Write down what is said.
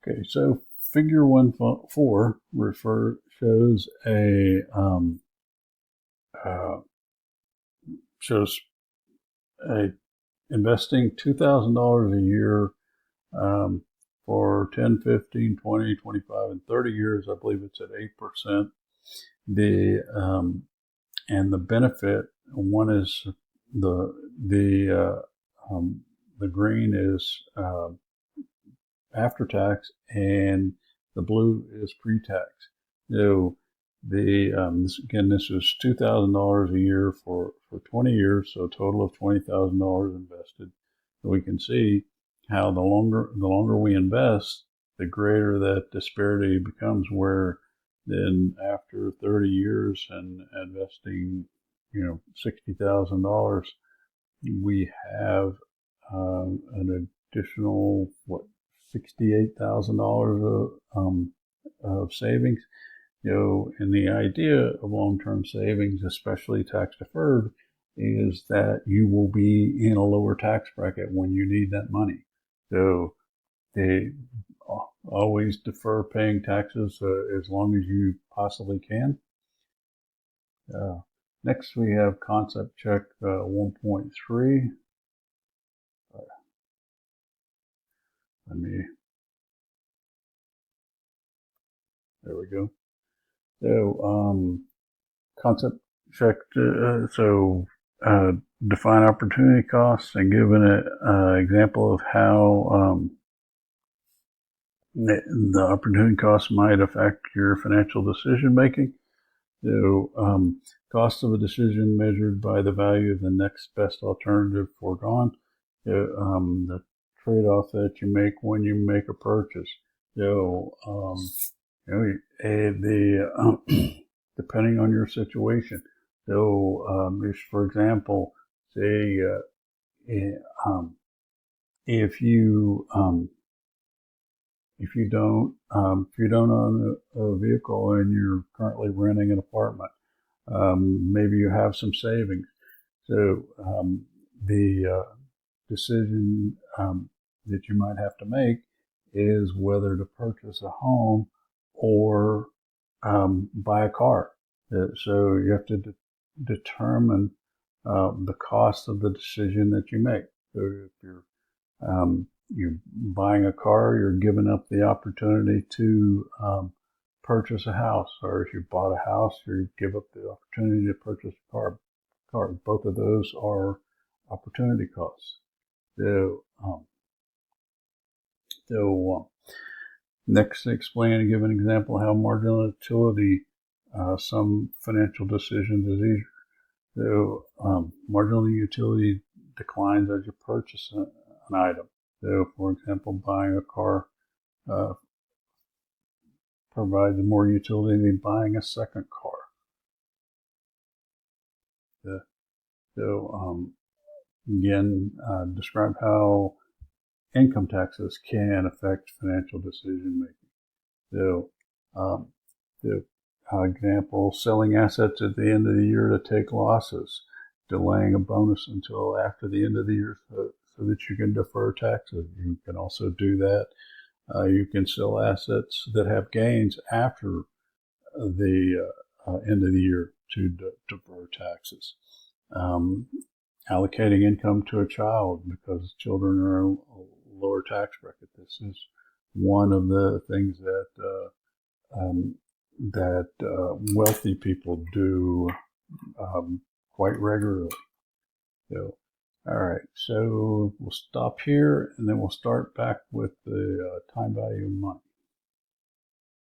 Okay, so figure 1.4 shows uh, shows a investing $2,000 a year for 10, 15, 20, 25, and 30 years. I believe it's at 8%. And the benefit, one is the green is after tax, and the blue is pre-tax. So this is $2,000 a year for 20 years, so a total of $20,000 invested. So we can see how the longer we invest, the greater that disparity becomes. Where then after 30 years and investing, $60,000, we have an additional $68,000 of savings. And the idea of long-term savings, especially tax deferred, is that you will be in a lower tax bracket when you need that money. So they always defer paying taxes as long as you possibly can. Next, we have concept check 1.3. There we go. So, concept check. Define opportunity costs and give an example of how the opportunity costs might affect your financial decision making. So, cost of a decision measured by the value of the next best alternative foregone. The trade-off that you make when you make a purchase. So, depending on your situation. So, for example, say if you don't own a vehicle and you're currently renting an apartment, maybe you have some savings. So the decision that you might have to make is whether to purchase a home or buy a car. So you have to determine the cost of the decision that you make. So if you're buying a car, you're giving up the opportunity to purchase a house. Or if you bought a house, you give up the opportunity to purchase a car. Both of those are opportunity costs. Next, explain and give an example how marginal utility some financial decisions is easier. So marginal utility declines as you purchase an item. So, for example, buying a car provides more utility than buying a second car. Again, describe how income taxes can affect financial decision making. So, example, selling assets at the end of the year to take losses, delaying a bonus until after the end of the year so that you can defer taxes. You can also do that. You can sell assets that have gains after the end of the year to defer taxes. Allocating income to a child because children are in a lower tax bracket. This is one of the things that wealthy people do quite regularly. So, all right, so we'll stop here and then we'll start back with the time value of money.